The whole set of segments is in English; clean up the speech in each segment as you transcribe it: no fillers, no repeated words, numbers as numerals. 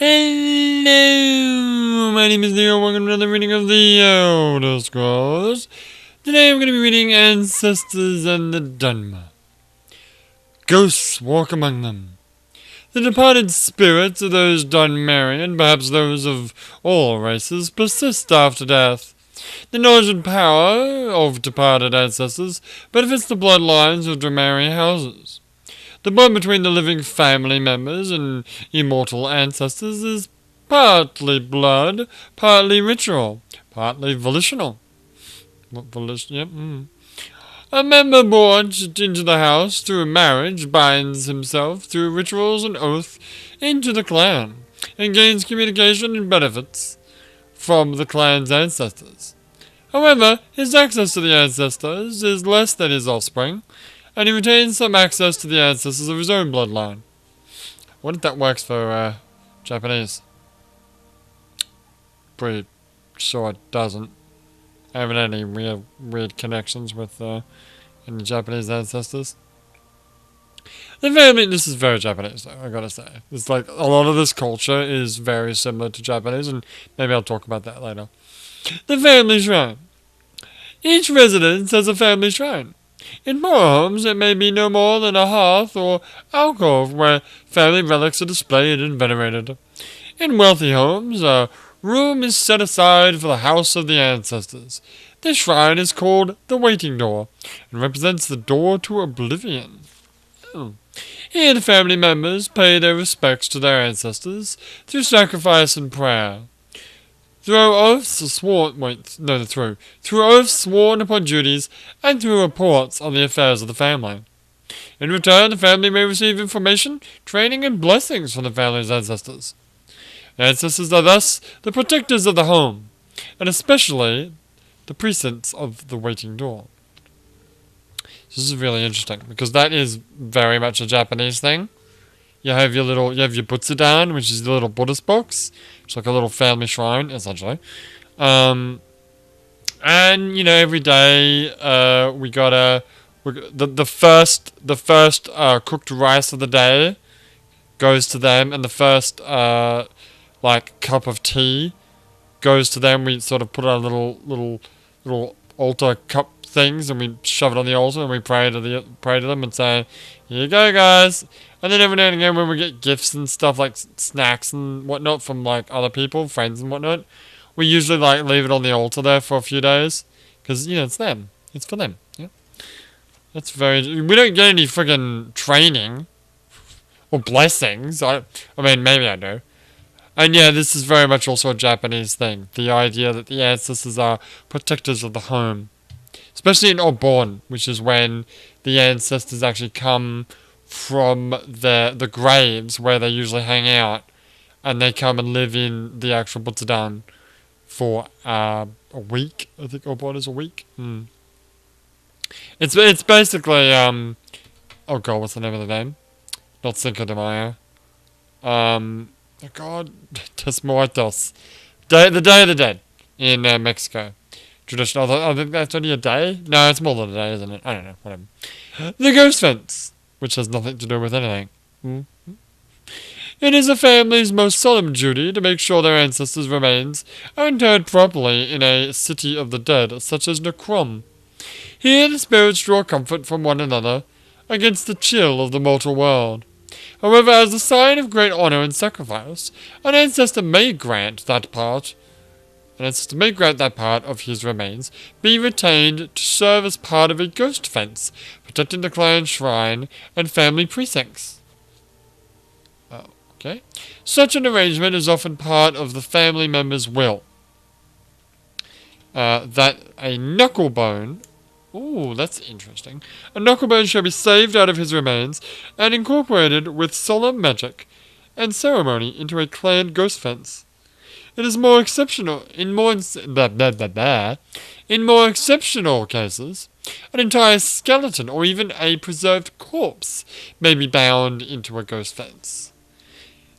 Hello, my name is Leo. Welcome to another reading of the Elder Scrolls. Today I'm going to be reading Ancestors and the Dunmer. Ghosts walk among them. The departed spirits of those Dunmerian, and perhaps those of all races, persist after death. The knowledge and power of departed ancestors benefits the bloodlines of Dunmerian houses. The bond between the living family members and immortal ancestors is partly blood, partly ritual, partly volitional. What volition? Yep. A member born into the house through marriage binds himself through rituals and oath into the clan, and gains communication and benefits from the clan's ancestors. However, his access to the ancestors is less than his offspring, and he retains some access to the ancestors of his own bloodline. I wonder if that works for Japanese. Pretty sure it doesn't. I haven't had any weird connections with any Japanese ancestors. The family, this is very Japanese though, I gotta say. It's like, a lot of this culture is very similar to Japanese, and maybe I'll talk about that later. The family shrine. Each residence has a family shrine. In poor homes, it may be no more than a hearth or alcove where family relics are displayed and venerated. In wealthy homes, a room is set aside for the house of the ancestors. This shrine is called the waiting door, and represents the door to oblivion. Here the family members pay their respects to their ancestors through sacrifice and prayer. Through oaths sworn upon duties, and through reports on the affairs of the family. In return, the family may receive information, training, and blessings from the family's ancestors. The ancestors are thus the protectors of the home, and especially the precincts of the waiting door. This is really interesting, because that is very much a Japanese thing. You have your Butsudan, which is the little Buddhist box. It's like a little family shrine, essentially. And, every day, the first cooked rice of the day goes to them, and the first, cup of tea goes to them. We sort of put on little altar cup things, and we shove it on the altar, and we pray to them and say, "Here you go, guys." And then every now and again, when we get gifts and stuff like snacks and whatnot from other people, friends and whatnot, we usually leave it on the altar there for a few days, because it's them, it's for them. Yeah, that's very. We don't get any friggin' training or blessings. I mean, maybe I do. And yeah, this is very much also a Japanese thing. The idea that the ancestors are protectors of the home. Especially in Obon, which is when the ancestors actually come from the graves where they usually hang out, and they come and live in the actual Butsudan for a week. I think Obon is a week. It's basically oh god, what's the name of the name? Not Cinco de Mayo. Oh god, Tes Muertos. The Day of the Dead in Mexico. Traditional. I think that's only a day. No, it's more than a day, isn't it? I don't know. Whatever. The ghost fence, which has nothing to do with anything. It is a family's most solemn duty to make sure their ancestors' remains are interred properly in a city of the dead, such as Necrom. Here the spirits draw comfort from one another against the chill of the mortal world. However, as a sign of great honor and sacrifice, an ancestor may grant that part of his remains be retained to serve as part of a ghost fence, protecting the clan shrine and family precincts. Okay. Such an arrangement is often part of the family member's will. That a knucklebone... Ooh, that's interesting. A knucklebone shall be saved out of his remains and incorporated with solemn magic and ceremony into a clan ghost fence. It is more exceptional in more exceptional cases. An entire skeleton or even a preserved corpse may be bound into a ghost fence.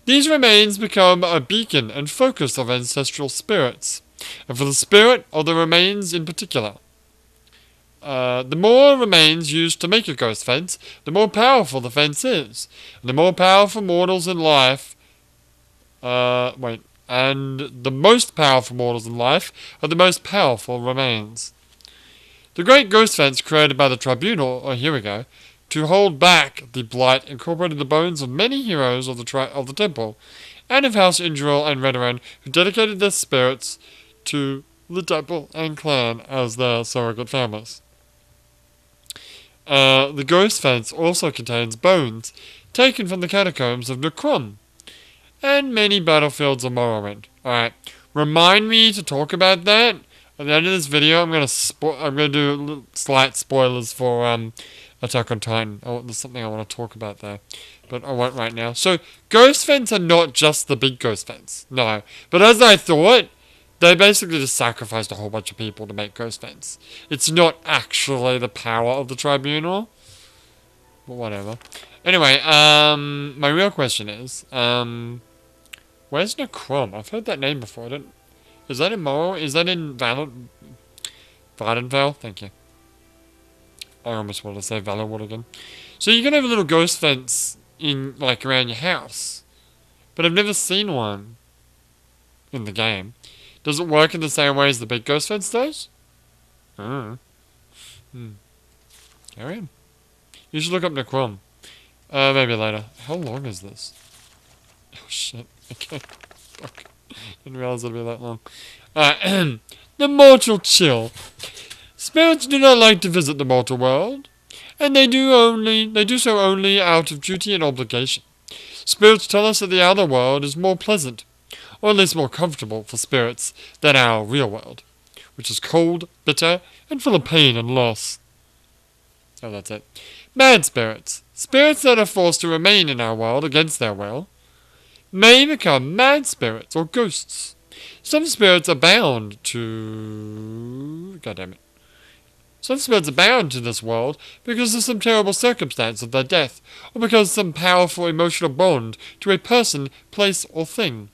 These remains become a beacon and focus of ancestral spirits, and for the spirit of the remains in particular. The more remains used to make a ghost fence, the more powerful the fence is, and the more powerful mortals in life And the most powerful mortals in life are the most powerful remains. The great ghost fence created by the tribunal, here we go, to hold back the blight incorporated the bones of many heroes of the temple, and of House Indril and Redoran, who dedicated their spirits to the temple and clan as their surrogate families. The ghost fence also contains bones taken from the catacombs of Necrom, and many battlefields of Morrowind. Alright, remind me to talk about that. At the end of this video, I'm gonna do slight spoilers for Attack on Titan. Oh, there's something I want to talk about there, but I won't right now. So, ghost fence are not just the big ghost fence, no. But as I thought, they basically just sacrificed a whole bunch of people to make ghost fence. It's not actually the power of the tribunal, but whatever. Anyway, my real question is, where's Necrom? I've heard that name before. Is that in Morrowind? Is that in Vardenfell? Thank you. I almost want to say Valorwood again. So you can have a little ghost fence in, like, around your house. But I've never seen one in the game. Does it work in the same way as the big ghost fence does? Carry on. You should look up Necrom. Maybe later. How long is this? Oh shit. Okay. Fuck. Didn't realize it'd be that long. The mortal chill. Spirits do not like to visit the mortal world, and they do so only out of duty and obligation. Spirits tell us that the other world is more pleasant, or at least more comfortable for spirits than our real world, which is cold, bitter, and full of pain and loss. Oh, that's it. Mad spirits. Spirits that are forced to remain in our world against their will may become mad spirits or ghosts. Some spirits are bound to... God damn it. Some spirits are bound to this world because of some terrible circumstance of their death, or because of some powerful emotional bond to a person, place, or thing.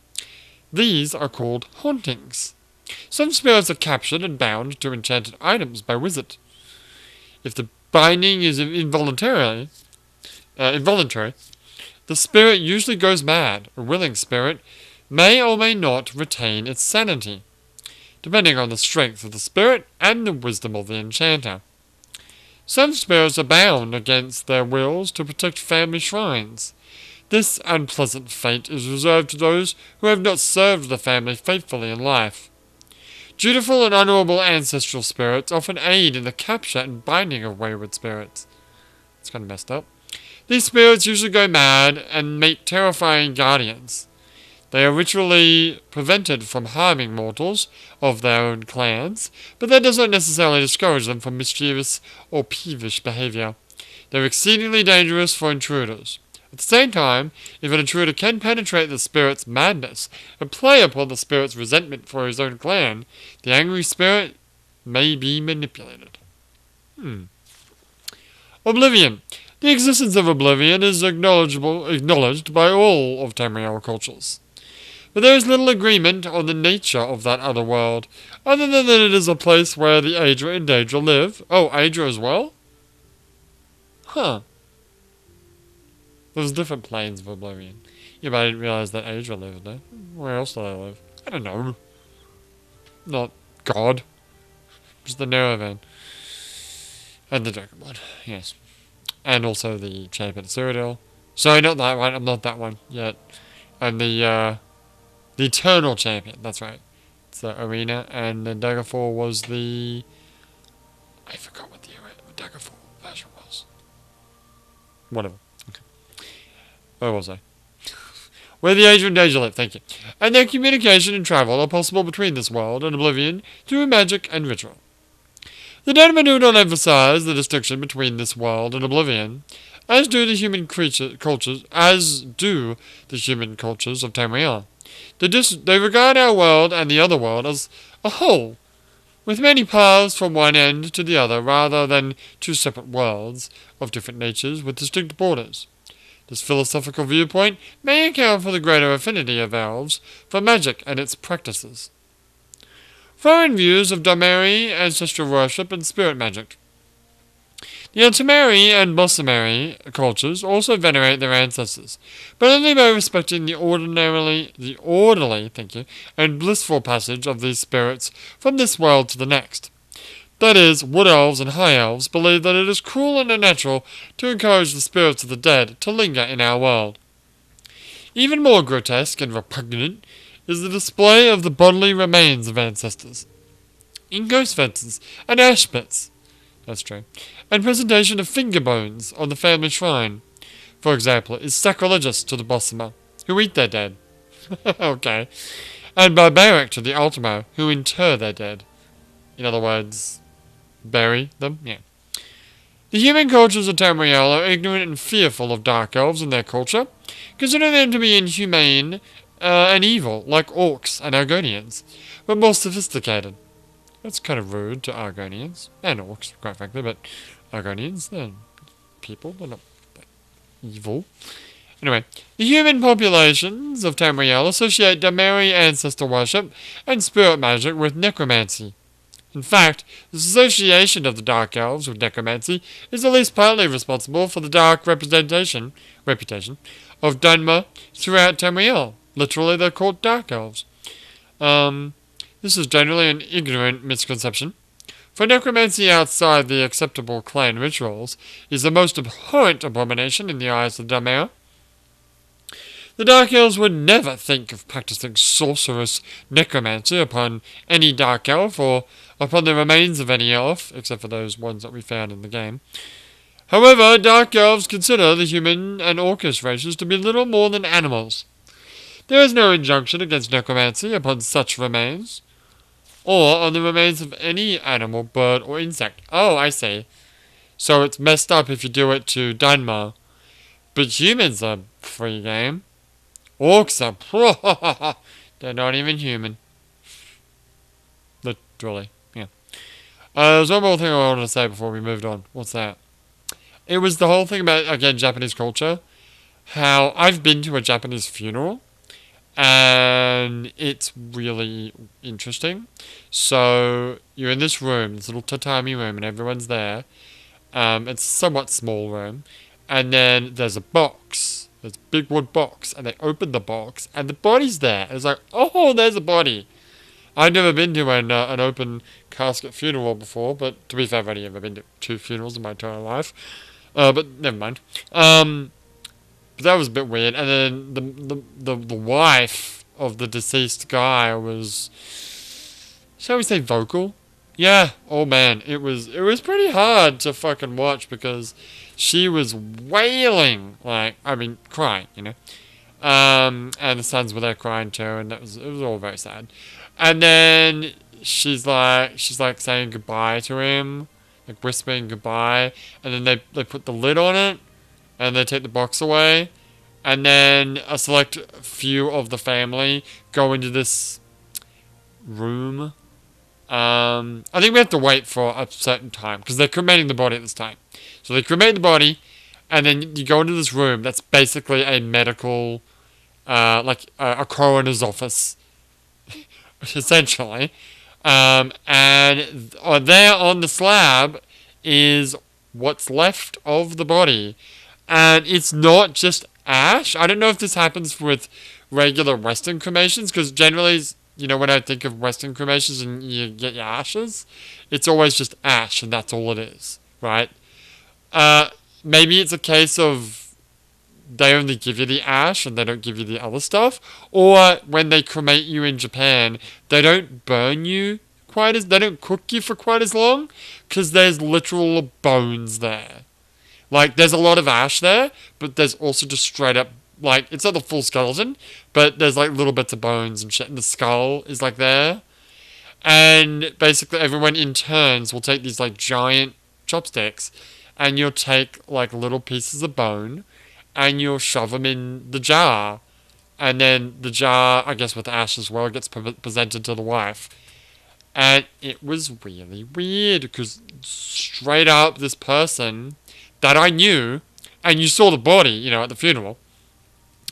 These are called hauntings. Some spirits are captured and bound to enchanted items by wizard. If the binding is involuntary, the spirit usually goes mad. A willing spirit may or may not retain its sanity, depending on the strength of the spirit and the wisdom of the enchanter. Some spirits are bound against their wills to protect family shrines. This unpleasant fate is reserved to those who have not served the family faithfully in life. Dutiful and honorable ancestral spirits often aid in the capture and binding of wayward spirits. It's kind of messed up. These spirits usually go mad and make terrifying guardians. They are ritually prevented from harming mortals of their own clans, but that does not necessarily discourage them from mischievous or peevish behavior. They are exceedingly dangerous for intruders. At the same time, if an intruder can penetrate the spirit's madness and play upon the spirit's resentment for his own clan, the angry spirit may be manipulated. Oblivion. The existence of Oblivion is acknowledged by all of Tamriel cultures. But there is little agreement on the nature of that other world, other than that it is a place where the Aedra and Daedra live. Oh, Aedra as well? Huh. There's different planes of Oblivion. Yeah, but I didn't realize that Aedra lived there. Where else do they live? I don't know. Not God. Just the Nerevan. And the Dragonblood, yes. And also the Champion of Cyrodiil. Sorry, not that one. I'm not that one yet. And the Eternal Champion. That's right. It's the Arena. And then Daggerfall was the... I forgot what the Daggerfall version was. Whatever. Okay. Where was I? Where the Aedra and Daedra live, thank you. And their communication and travel are possible between this world and Oblivion through magic and ritual. The Dunmer do not emphasize the distinction between this world and Oblivion, as do the human cultures of Tamriel. They regard our world and the other world as a whole, with many paths from one end to the other, rather than two separate worlds of different natures with distinct borders. This philosophical viewpoint may account for the greater affinity of elves for magic and its practices. Foreign views of Dunmeri, ancestral worship, and spirit magic. The Ultimary and Bossamary cultures also venerate their ancestors, but only by respecting the orderly, and blissful passage of these spirits from this world to the next. That is, Wood Elves and High Elves believe that it is cruel and unnatural to encourage the spirits of the dead to linger in our world. Even more grotesque and repugnant is the display of the bodily remains of ancestors in ghost fences and ash pits. That's true. And presentation of finger bones on the family shrine, for example, is sacrilegious to the Bossima, who eat their dead. Okay. And barbaric to the Ultimo, who inter their dead. In other words, bury them? Yeah. The human cultures of Tamriel are ignorant and fearful of dark elves and their culture, considering them to be inhumane and evil, like orcs and Argonians, but more sophisticated. That's kind of rude to Argonians, and orcs, quite frankly, but Argonians, they're people, they're not evil. Anyway, the human populations of Tamriel associate Dunmer ancestor worship and spirit magic with necromancy. In fact, the association of the Dark Elves with necromancy is at least partly responsible for the dark reputation of Dunmer throughout Tamriel. Literally, they're called Dark Elves. This is generally an ignorant misconception, for necromancy outside the acceptable clan rituals is the most abhorrent abomination in the eyes of Dunmer. The Dark Elves would never think of practicing sorcerous necromancy upon any Dark Elf or upon the remains of any elf, except for those ones that we found in the game. However, Dark Elves consider the human and orcish races to be little more than animals. There is no injunction against necromancy upon such remains, or on the remains of any animal, bird, or insect. Oh, I see. So it's messed up if you do it to Dunmer. But humans are free game. Orcs are... they're not even human. Literally, yeah. There's one more thing I wanted to say before we moved on. What's that? It was the whole thing about, again, Japanese culture. How I've been to a Japanese funeral, and it's really interesting. So you're in this room, this little tatami room, and everyone's there. It's a somewhat small room, and then there's a box, there's a big wood box, and they open the box, and the body's there. It's like, oh, there's a body. I've never been to an open casket funeral before, but to be fair, I've only ever been to 2 funerals in my entire life. But never mind. But that was a bit weird. And then the wife of the deceased guy was, shall we say, vocal? Yeah. Oh man, it was pretty hard to fucking watch because she was wailing, crying, you know. And the sons were there crying too, and it was all very sad. And then she's like saying goodbye to him, like whispering goodbye, and then they put the lid on it, and they take the box away, and then a select few of the family go into this room. I think we have to wait for a certain time, because they're cremating the body at this time. So they cremate the body, and then you go into this room that's basically a medical, a coroner's office, essentially. And there on the slab is what's left of the body. And it's not just ash. I don't know if this happens with regular Western cremations, because generally, you know, when I think of Western cremations and you get your ashes, it's always just ash, and that's all it is, right? Maybe it's a case of they only give you the ash and they don't give you the other stuff, or when they cremate you in Japan, they don't burn you they don't cook you for quite as long, because there's literal bones there. Like, there's a lot of ash there, but there's also just straight up, like, it's not the full skeleton, but there's like little bits of bones and shit, and the skull is like there. And basically everyone in turns will take these like giant chopsticks, and you'll take like little pieces of bone, and you'll shove them in the jar. And then the jar, I guess with ash as well, gets presented to the wife. And it was really weird, because straight up this person that I knew, and you saw the body, you know, at the funeral,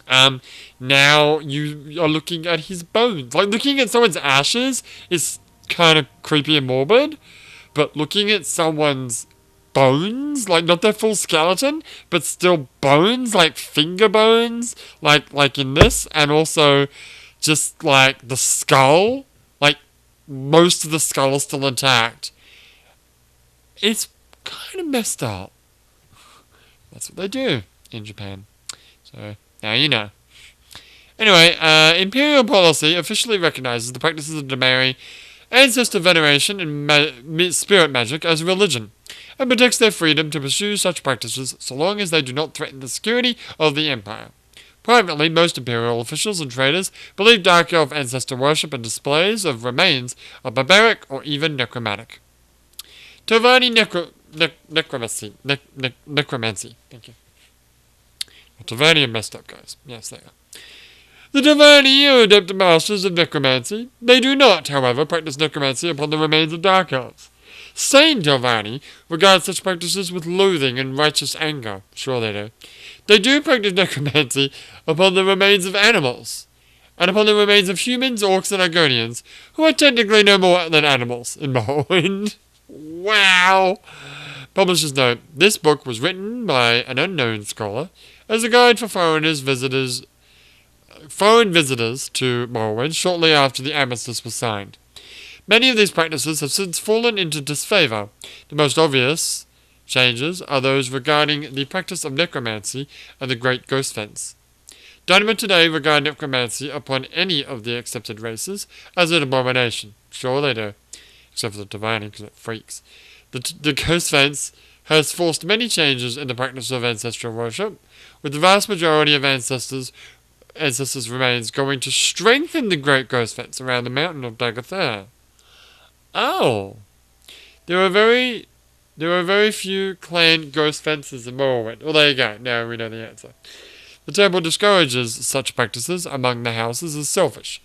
now you are looking at his bones. Like, looking at someone's ashes is kind of creepy and morbid, but looking at someone's bones, like not their full skeleton, but still bones, like finger bones, like in this, and also just like the skull, like most of the skull is still intact. It's kind of messed up. That's what they do in Japan. So now you know. Anyway, imperial policy officially recognizes the practices of Dunmer ancestor veneration and spirit magic as a religion, and protects their freedom to pursue such practices so long as they do not threaten the security of the empire. Privately, most imperial officials and traders believe Dark Elf ancestor worship and displays of remains are barbaric or even necromantic. Tovani necromancy. Thank you. Tovani are messed up, guys. Yes, they are. The Tovani are adept masters of necromancy. They do not, however, practice necromancy upon the remains of Dark Elves. Sane Tovani regard such practices with loathing and righteous anger. Sure they do. They do practice necromancy upon the remains of animals, and upon the remains of humans, orcs, and Argonians, who are technically no more than animals in Morrowind. Wow! Publisher's note: this book was written by an unknown scholar as a guide for foreign visitors to Morrowind shortly after the armistice was signed. Many of these practices have since fallen into disfavor. The most obvious changes are those regarding the practice of necromancy and the Great Ghost Fence. Dunmer today regard necromancy upon any of the accepted races as an abomination. Sure they do. Except for the Divine, because it freaks. The Ghost Fence has forced many changes in the practice of ancestral worship, with the vast majority of ancestors' remains going to strengthen the Great Ghost Fence around the mountain of Dagotha. Oh. There are very few clan ghost fences in Morrowind. Well, there you go. Now we know the answer. The temple discourages such practices among the houses as selfish.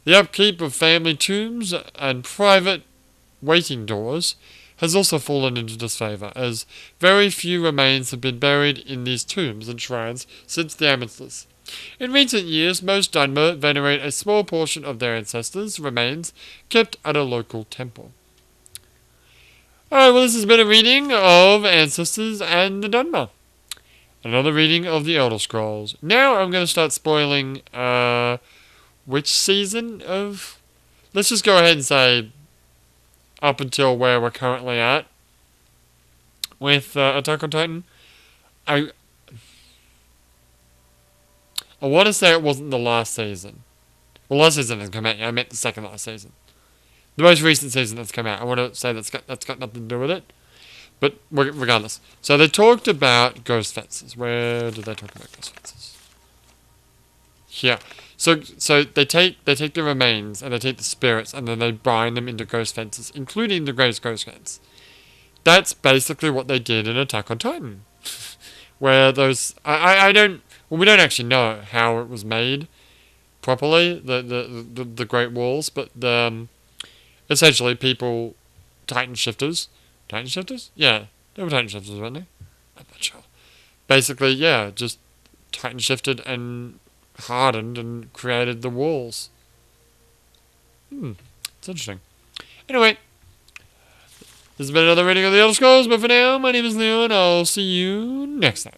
The upkeep of family tombs and private waiting doors has also fallen into disfavor, as very few remains have been buried in these tombs and shrines since the armistice. In recent years, most Dunmer venerate a small portion of their ancestors' remains kept at a local temple. Alright, well, this has been a reading of Ancestors and the Dunmer. Another reading of the Elder Scrolls. Now I'm going to start spoiling, which season of... Let's just go ahead and say up until where we're currently at with Attack on Titan. I want to say it wasn't the last season. Well, last season has come out. I meant the second last season. The most recent season that's come out. I want to say that's got nothing to do with it. But regardless. So they talked about ghost fences. Where did they talk about ghost fences? Here. So they take the remains and they take the spirits and then they bind them into ghost fences, including the Great Ghost Fence. That's basically what they did in Attack on Titan. Where those... I don't... Well, we don't actually know how it was made properly, the Great Walls, but essentially people... Titan shifters? Yeah, they were Titan shifters, weren't they? I'm not sure. Basically, yeah, just Titan shifted and hardened and created the walls. It's interesting. Anyway, this has been another reading of the Elder Scrolls, but for now, my name is Leo, and I'll see you next time.